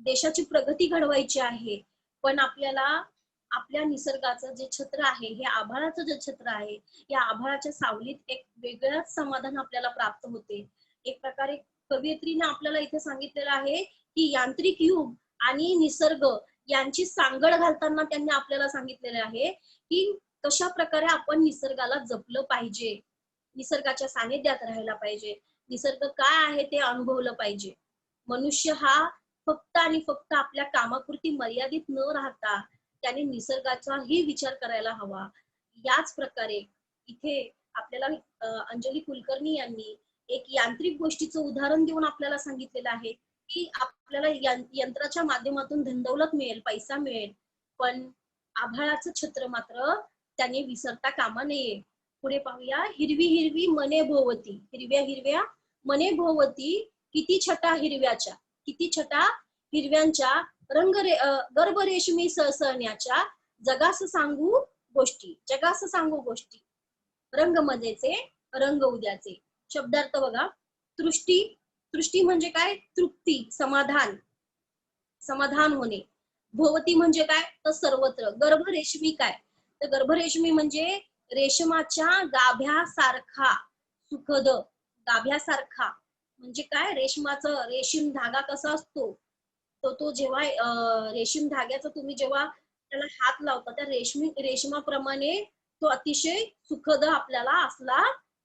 देशाची प्रगती घडवायची आहे, पण आपल्याला आपल्या निसर्गाचं जे छत्र आहे, हे आभाळाचं जे छत्र आहे, या आभाळाच्या सावलीत एक वेगळंच समाधान आपल्याला प्राप्त होते. एक प्रकारे कवयित्रीने आपल्याला इथे सांगितलेलं आहे की यांत्रिक युग आणि निसर्ग यांची सांगड घालताना त्यांनी आपल्याला सांगितलेले आहे की कशा प्रकारे आपण निसर्गाला जपलं पाहिजे, निसर्गाच्या सानिध्यात राहायला पाहिजे, निसर्ग काय आहे ते अनुभवलं पाहिजे. मनुष्य हा फक्त आणि फक्त आपल्या कामापुरती मर्यादित न राहता त्याने निसर्गाचाही विचार करायला हवा. याच प्रकारे इथे आपल्याला अंजली कुलकर्णी यांनी एक यांत्रिक गोष्टीचं उदाहरण देऊन आपल्याला सांगितलेलं आहे की आपल्याला यंत्राच्या माध्यमातून धनदौलत मिळेल, पैसा मिळेल, पण आभाळाचं छत्र मात्र त्याने विसरता कामा नये. पुढे पाहूया, हिरवी हिरवी मने भोवती, हिरव्या हिरव्या मने भोवती किती छटा हिरव्याच्या, किती छटा हिरव्यांच्या गर्भ रेशमी सळसळण्याच्या, जगास सांगू गोष्टी, जगास सांगू गोष्टी, रंग मजेचे रंग उद्याचे. शब्दार्थ बघा, तृष्टी, तृष्टी म्हणजे काय, तृप्ती, समाधान, समाधान होणे. भोवती म्हणजे काय तर सर्वत्र. गर्भरेशमी काय तर गर्भरेशमी म्हणजे रेशमाच्या गाभ्यासारखा, सुखद गाभ्यासारखा म्हणजे काय, रेशमाचं रेशीम धागा कसा असतो तो जेव्हा रेशीम धाग्याचा तुम्ही जेव्हा त्याला हात लावता त्या रेशमाप्रमाणे तो अतिशय सुखद आपल्याला असला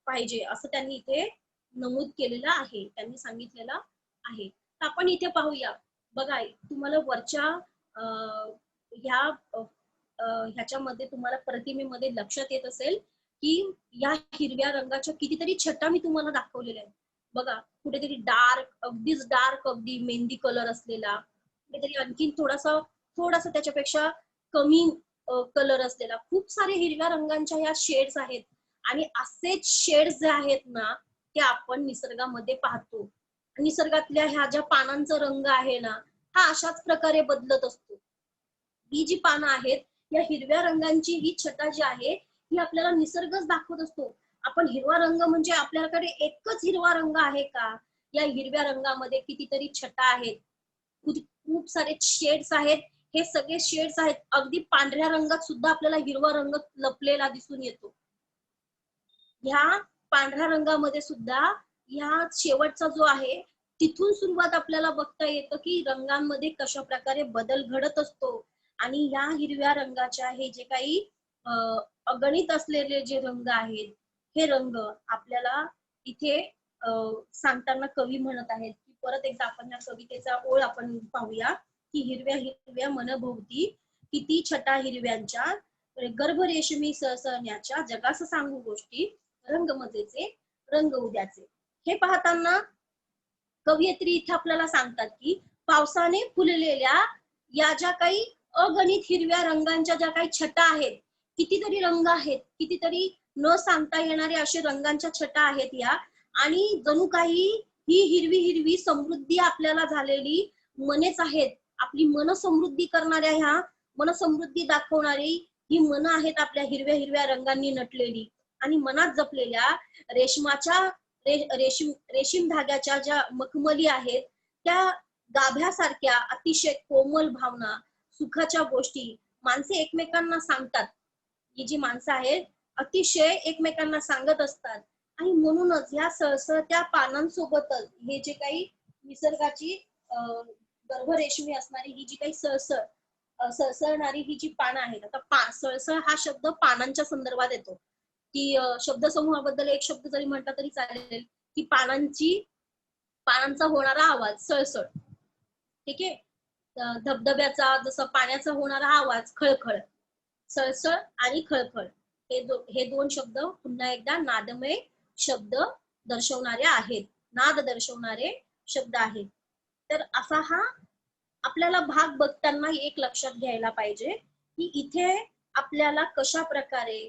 पाहिजे, असं त्यांनी इथे नमूद केलेलं आहे, त्यांनी सांगितलेलं आहे. तर आपण इथे पाहूया बघा, तुम्हाला वरच्या ह्याच्यामध्ये तुम्हाला प्रतिमेमध्ये लक्षात येत असेल की या हिरव्या रंगाच्या कितीतरी छटा मी तुम्हाला दाखवलेल्या आहेत. बघा, कुठेतरी डार्क अगदी मेहंदी कलर असलेला, कुठेतरी आणखीन थोडासा त्याच्यापेक्षा कमी कलर असलेला, खूप सारे हिरव्या रंगांच्या या शेड्स आहेत. आणि असेच शेड्स जे आहेत ना ते आपण निसर्गामध्ये पाहतो. निसर्गातल्या ह्या ज्या पानांचा रंग आहे ना हा अशाच प्रकारे बदलत असतो. ही जी पानं आहेत या हिरव्या रंगांची ही छटा जी आहे ही आपल्याला निसर्गच दाखवत असतो. आपण हिरवा रंग म्हणजे आपल्याकडे एकच हिरवा रंग आहे का, या हिरव्या रंगामध्ये कितीतरी छटा आहेत, खूप सारे शेड्स आहेत. हे सगळे शेड्स आहेत, अगदी पांढऱ्या रंगात सुद्धा आपल्याला हिरवा रंग लपलेला दिसून येतो. ह्या पांढऱ्या रंगामध्ये सुद्धा ह्या शेवटचा जो आहे तिथून सुरुवात आपल्याला बघता येतं की रंगांमध्ये कशा प्रकारे बदल घडत असतो. आणि या हिरव्या रंगाच्या हे जे काही अगणित असलेले जे रंग आहेत हे रंग आपल्याला इथे सांगताना कवी म्हणत आहेत की परत एकदा आपण या कवितेचा ओळ आपण पाहूया की हिरव्या हिरव्या मनभोवती किती छटा हिरव्यांच्या, गर्भरेशमी सळसळण्याच्या, जगास सांगू गोष्टी, रंग मजेचे रंग उद्याचे. हे पाहताना कवयित्री इथे आपल्याला सांगतात की पावसाने फुललेल्या या ज्या काही अगणित हिरव्या रंगांच्या ज्या काही छटा आहेत, कितीतरी रंग आहेत, कितीतरी न सांगता येणारे असे रंगांच्या छटा आहेत या, आणि जणू काही ही हिरवी हिरवी समृद्धी आपल्याला झालेली मनेच आहेत. आपली मन समृद्धी करणाऱ्या, ह्या मन समृद्धी दाखवणारी ही मन आहेत आपल्या हिरव्या हिरव्या रंगांनी नटलेली. आणि मनात जपलेल्या रेशमाच्या रेशीम धाग्याच्या ज्या मखमली आहेत, त्या गाभ्यासारख्या अतिशय कोमल भावना, सुखाच्या गोष्टी माणसे एकमेकांना सांगतात. ही जी माणसं आहेत अतिशय एकमेकांना सांगत असतात. आणि म्हणूनच ह्या सळसळत्या पानांसोबतच हे जे काही निसर्गाची गर्भरेशमी असणारी ही जी काही सळसळणारी ही जी पानं आहेत. आता सळसळ हा शब्द पानांच्या संदर्भात येतो, की शब्दसमूहाबद्दल एक शब्द जरी म्हटला तरी चालेल, की पानांचा होणारा आवाज सळसळ. ठीक आहे. धबधब्याचा जसा पाण्याचा होणारा आवाज खळखळ, सळसळ आणि खळखळ, हे दोन शब्द पुन्हा एकदा नादमय शब्द दर्शवणारे आहेत, नाद दर्शवणारे शब्द आहेत. तर असा हा आपल्याला भाग बघताना एक लक्षात घ्यायला पाहिजे, की इथे आपल्याला कशा प्रकारे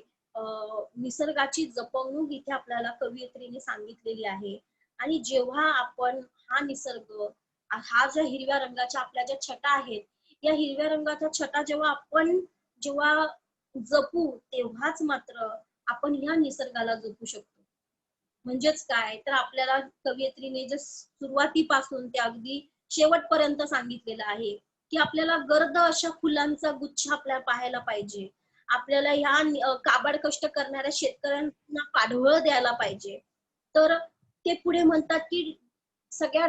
निसर्गाची जपवणूक इथे आपल्याला कवयित्रीने सांगितलेली आहे. आणि जेव्हा आपण हा निसर्ग, हा ज्या हिरव्या रंगाच्या आपल्या ज्या छटा आहेत, या हिरव्या रंगाच्या छटा जेव्हा जपू, तेव्हाच मात्र आपण ह्या निसर्गाला जपू शकतो. म्हणजेच काय तर आपल्याला कवयित्रीने जे सुरुवातीपासून ते अगदी शेवटपर्यंत सांगितलेलं आहे, की आपल्याला गर्द अशा फुलांचा गुच्छ आपल्याला पाहायला पाहिजे. आपल्याला ह्या काबाड कष्ट करणाऱ्या शेतकऱ्यांना पाठबळ द्यायला पाहिजे. तर ते पुढे म्हणतात, की सगळ्या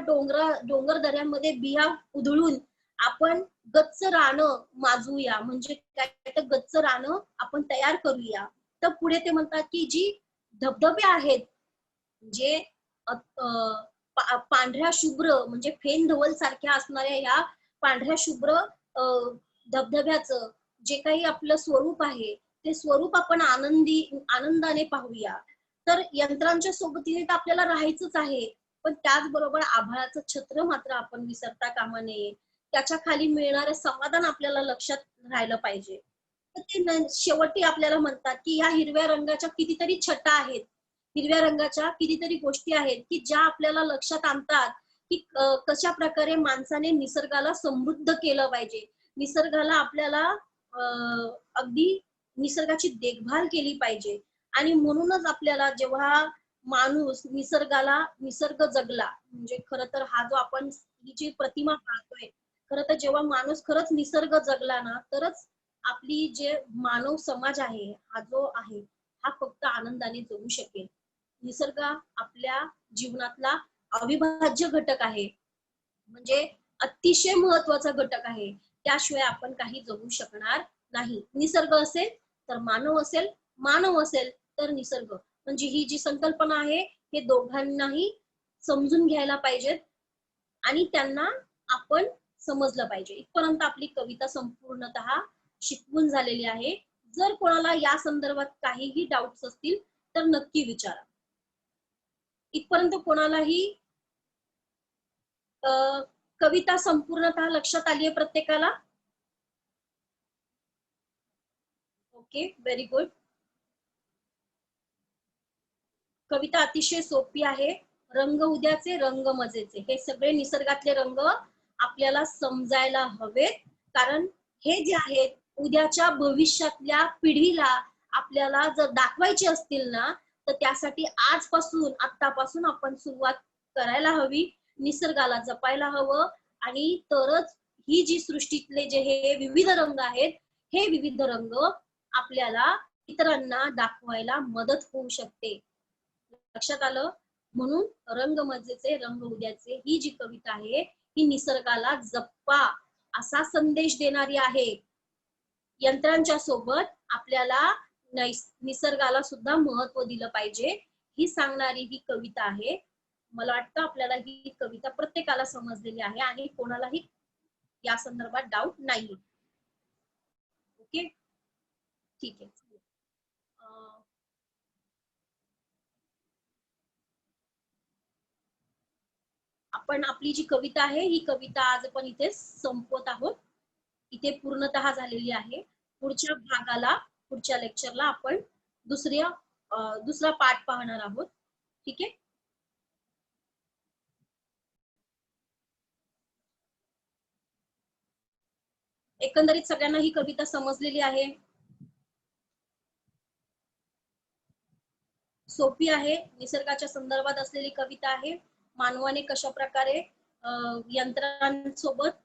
डोंगर दऱ्यांमध्ये बिया उधळून आपण गच्च रानं माजूया. म्हणजे काय तर गच्च रानं आपण तयार करूया. तर पुढे ते म्हणतात, की जी धबधबे आहेत, जे पांढऱ्या शुभ्र म्हणजे फेन धवल सारख्या असणाऱ्या या पांढऱ्या शुभ्र धबधब्याचं जे काही आपलं स्वरूप आहे, ते स्वरूप आपण आनंदाने पाहूया. तर यंत्रांच्या सोबतीने तर आपल्याला राहायचंच आहे, पण त्याचबरोबर आभाळाचं छत्र मात्र आपण विसरता कामा नये. त्याच्या खाली मिळणारं समाधान आपल्याला लक्षात राहिलं पाहिजे. तर ते शेवटी आपल्याला म्हणतात, की ह्या हिरव्या रंगाच्या कितीतरी छटा आहेत, हिरव्या रंगाच्या कितीतरी गोष्टी आहेत, की ज्या आपल्याला लक्षात आणतात, की कशा प्रकारे माणसाने निसर्गाला समृद्ध केलं पाहिजे. निसर्गाला आपल्याला अगदी निसर्गाची देखभाल केली पाहिजे. आणि म्हणूनच आपल्याला जेव्हा माणूस निसर्ग जगला, म्हणजे खरं तर हा जो आपण ही जी प्रतिमा पाहतोय, खरं तर जेव्हा माणूस खरंच निसर्ग जगला ना, तरच आपली जे मानव समाज आहे, हा जो आहे, हा फक्त आनंदाने जगू शकेल. निसर्ग आपल्या जीवनातला अविभाज्य घटक आहे, म्हणजे अतिशय महत्वाचा घटक आहे. त्याशिवाय आपण काही जगू शकणार नाही. निसर्ग असेल तर मानव असेल, मानव असेल तर निसर्ग. म्हणजे ही जी संकल्पना आहे, हे दोघांनाही समजून घ्यायला पाहिजेत आणि त्यांना आपण समजलं पाहिजे. इथपर्यंत आपली कविता संपूर्णतः शिकवून झालेली आहे. जर कोणाला या संदर्भात काहीही डाऊट्स असतील तर नक्की विचारा. इथपर्यंत कोणालाही कविता संपूर्णतः लक्षात आली आहे प्रत्येकाला? Okay, very good. कविता अतिशय सोपी आहे. रंग उद्याचे, रंग मजेचे, हे सगळे निसर्गातले रंग आपल्याला समजायला हवेत. कारण हे जे आहेत उद्याच्या भविष्यातल्या पिढीला आपल्याला जर दाखवायचे असतील ना, तर त्यासाठी आतापासून आपण सुरुवात करायला हवी. निसर्गाला जपायला हवं. आणि तरच ही जी सृष्टीतले जे हे विविध रंग आहेत, हे विविध रंग आपल्याला इतरांना दाखवायला मदत होऊ शकते. लक्षात आलं? म्हणून रंग मजेचे, रंग उद्याचे ही जी कविता आहे, ही निसर्गाला जपा असा संदेश देणारी आहे. यंत्रांच्या सोबत आपल्याला निसर्गाला सुद्धा महत्व दिलं पाहिजे, ही सांगणारी ही कविता आहे. मला वाटतं आपल्याला ही कविता प्रत्येकाला समजलेली आहे आणि कोणालाही या संदर्भात डाऊट नाही. ओके, ठीक आहे. आपण आपली जी कविता आहे, ही कविता आज आपण इथे संपवत आहोत. इथे पूर्णतः झालेली आहे. पुढच्या भागाला, पुढच्या लेक्चरला आपण दुसरा पाठ पाहणार आहोत. ठीक आहे. एकंदरीत सगळ्यांना ही कविता समजलेली आहे. सोपी आहे, निसर्गाच्या संदर्भात असलेली कविता आहे. मानवाने कशा प्रकारे यंत्रांसोबत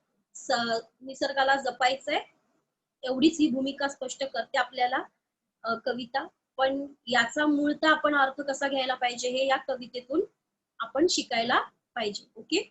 निसर्गाला जपायचंय एवढीच ही भूमिका स्पष्ट करते आपल्याला कविता. पण याचा मूळता आपण अर्थ कसा घ्यायला पाहिजे हे या कवितेतून आपण शिकायला पाहिजे. ओके.